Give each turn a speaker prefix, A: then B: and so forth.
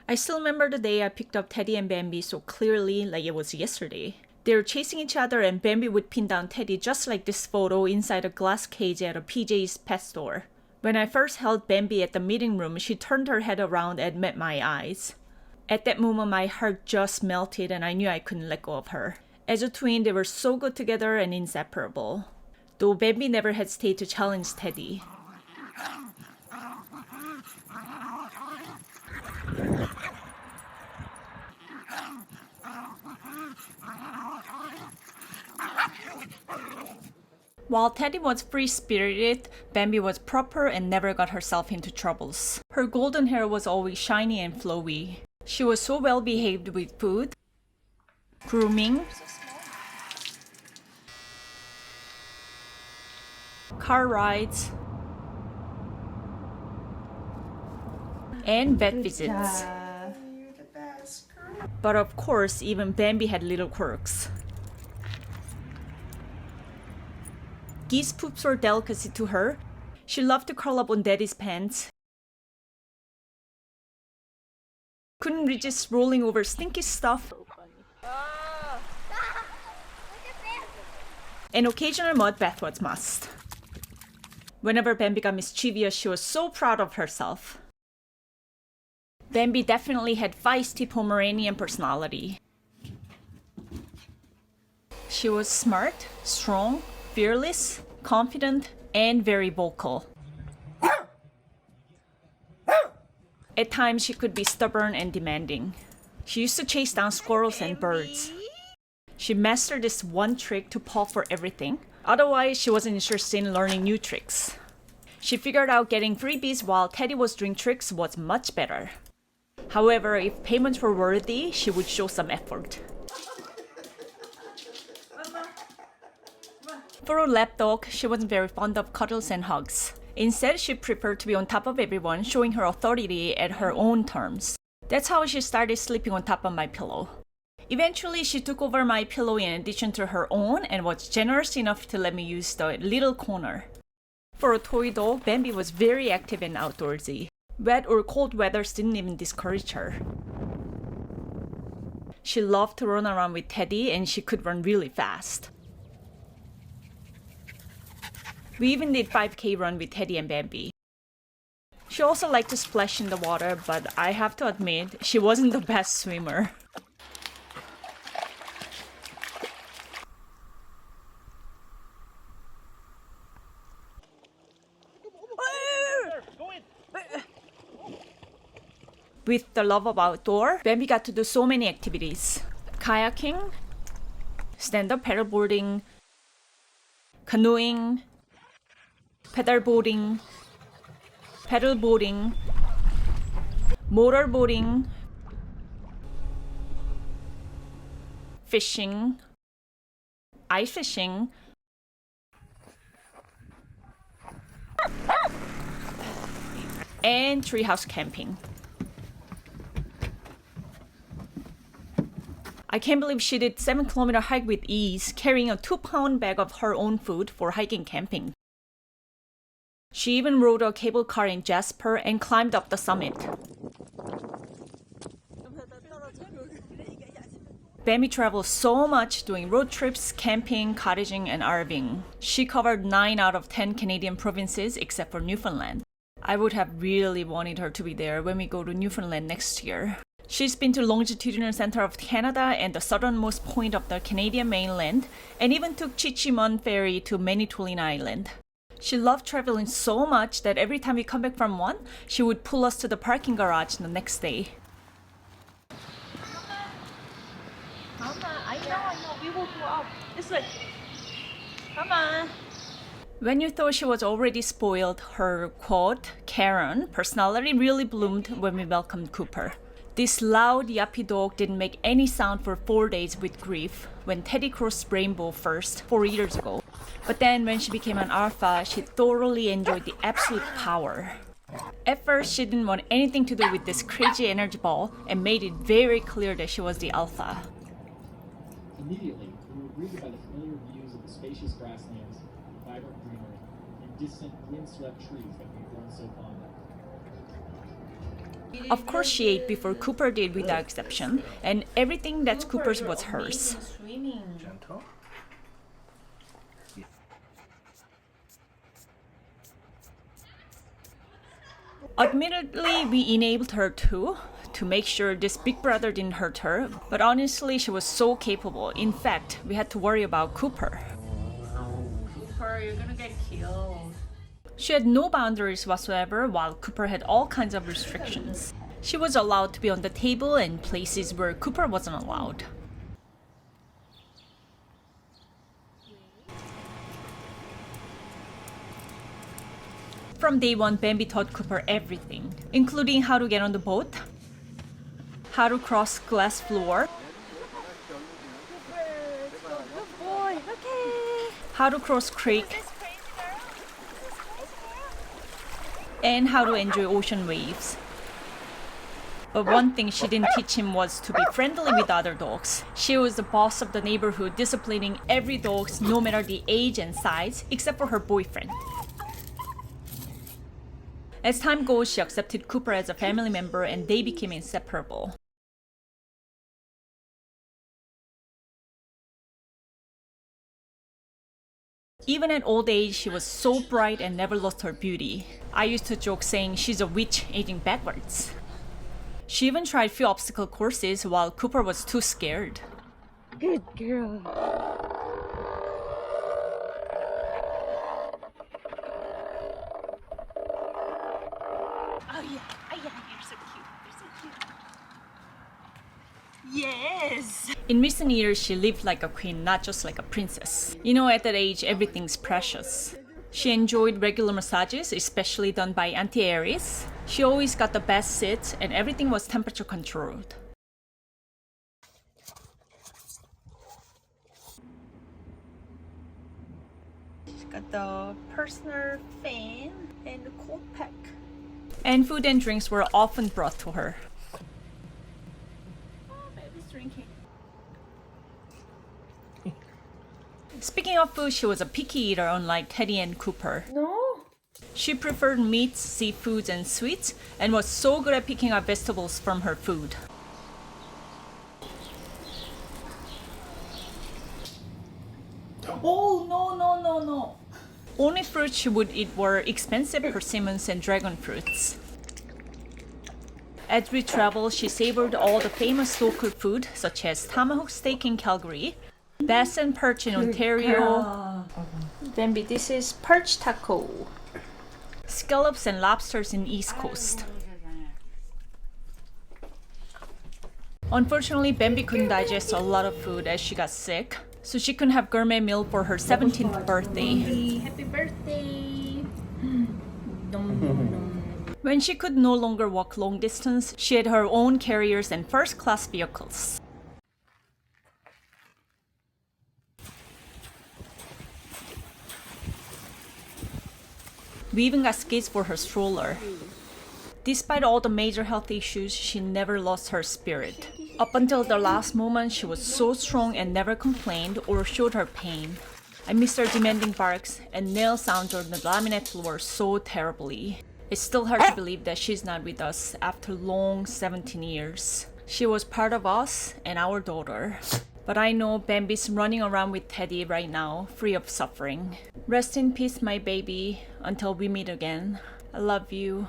A: I still remember the day I picked up Teddy and Bambi so clearly, like it was yesterday. They were chasing each other and Bambi would pin down Teddy just like this photo inside a glass cage at a PJ's pet store. When I first held Bambi at the meeting room, she turned her head around and met my eyes. At that moment, my heart just melted and I knew I couldn't let go of her. As a twin, they were so good together and inseparable. Though Bambi never hesitated to challenge Teddy. While Teddy was free-spirited, Bambi was proper and never got herself into troubles. Her golden hair was always shiny and flowy. She was so well behaved with food, grooming, car rides, and vet visits. But of course, even Bambi had little quirks. Geese poops were a delicacy to her. She loved to curl up on Daddy's pants. Couldn't resist rolling over stinky stuff. An occasional mud bath was must. Whenever Bambi got mischievous, she was so proud of herself. Bambi definitely had feisty Pomeranian personality. She was smart, strong, fearless, confident, and very vocal. At times, she could be stubborn and demanding. She used to chase down squirrels and birds. She mastered this one trick to paw for everything. Otherwise, she wasn't interested in learning new tricks. She figured out getting freebies while Teddy was doing tricks was much better. However, if payments were worthy, she would show some effort. For a lapdog, she wasn't very fond of cuddles and hugs. Instead, she preferred to be on top of everyone, showing her authority at her own terms. That's how she started sleeping on top of my pillow. Eventually, she took over my pillow in addition to her own and was generous enough to let me use the little corner. For a toy dog, Bambi was very active and outdoorsy. Wet or cold weather didn't even discourage her. She loved to run around with Teddy and she could run really fast. We even did 5K run with Teddy and Bambi. She also liked to splash in the water, but I have to admit, she wasn't the best swimmer. With the love of outdoor, Bambi got to do so many activities. Kayaking, stand-up paddleboarding, canoeing, pedalboarding, motorboating, fishing, ice fishing, and treehouse camping. I can't believe she did 7-kilometer hike with ease, carrying a 2-pound bag of her own food for hiking camping. She even rode a cable car in Jasper and climbed up the summit. Bambi traveled so much doing road trips, camping, cottaging, and RVing. She covered 9 out of 10 Canadian provinces except for Newfoundland. I would have really wanted her to be there when we go to Newfoundland next year. She's been to longitudinal center of Canada and the southernmost point of the Canadian mainland, and even took Chichimun ferry to Manitoulin Island. She loved traveling so much that every time we come back from one, she would pull us to the parking garage the next day. I know, we will go up. This way. Come on. When you thought she was already spoiled, her quote, Karen, personality really bloomed when we welcomed Cooper. This loud, yappy dog didn't make any sound for 4 days with grief when Teddy crossed Rainbow first 4 years ago. But then when she became an alpha, she thoroughly enjoyed the absolute power. At first, she didn't want anything to do with this crazy energy ball and made it very clear that she was the alpha.
B: Immediately, we were greeted by the familiar views of the spacious grasslands, vibrant greenery, and distant wind-swept trees that we've grown so fond of.
A: Of course, she ate before Cooper did without exception, and everything that's Cooper's was hers.
C: Gentle.
A: Admittedly, we enabled her too, to make sure this big brother didn't hurt her, but honestly, she was so capable. In fact, we had to worry about Cooper.
D: Cooper, you're gonna get killed.
A: She had no boundaries whatsoever, while Cooper had all kinds of restrictions. She was allowed to be on the table in places where Cooper wasn't allowed. From day one, Bambi taught Cooper everything, including how to get on the boat, how to cross glass floor, how to cross creek, and how to enjoy ocean waves. But one thing she didn't teach him was to be friendly with other dogs. She was the boss of the neighborhood, disciplining every dog no matter the age and size, except for her boyfriend. As time goes, she accepted Cooper as a family member and they became inseparable. Even at old age, she was so bright and never lost her beauty. I used to joke saying she's a witch aging backwards. She even tried few obstacle courses while Cooper was too scared.
D: Good girl.
A: Oh yeah, you're so cute. You're so cute. Yes! In recent years, she lived like a queen, not just like a princess. You know, at that age, everything's precious. She enjoyed regular massages, especially done by Auntie Aries. She always got the best sits, and everything was temperature controlled. She's got the personal fan and the cold pack. And food and drinks were often brought to her. Oh, baby's drinking. Speaking of food, she was a picky eater unlike Teddy and Cooper.
D: No?
A: She preferred meats, seafoods, and sweets, and was so good at picking out vegetables from her food. Oh, no. Only fruits she would eat were expensive persimmons and dragon fruits. As we traveled, she savored all the famous local food, such as tomahawk steak in Calgary, bass and perch in Ontario. Bambi, this is perch taco. Scallops and lobsters in East Coast. Unfortunately, Bambi couldn't digest a lot of food as she got sick, so she couldn't have gourmet meal for her 17th birthday.
D: Happy birthday!
A: When she could no longer walk long distance, she had her own carriers and first-class vehicles. We even got skates for her stroller. Despite all the major health issues, she never lost her spirit. Up until the last moment, she was so strong and never complained or showed her pain. I miss her demanding barks and nail sounds on the laminate floor so terribly. It's still hard to believe that she's not with us after long 17 years. She was part of us and our daughter. But I know Bambi's running around with Teddy right now, free of suffering. Rest in peace, my baby, until we meet again. I love you.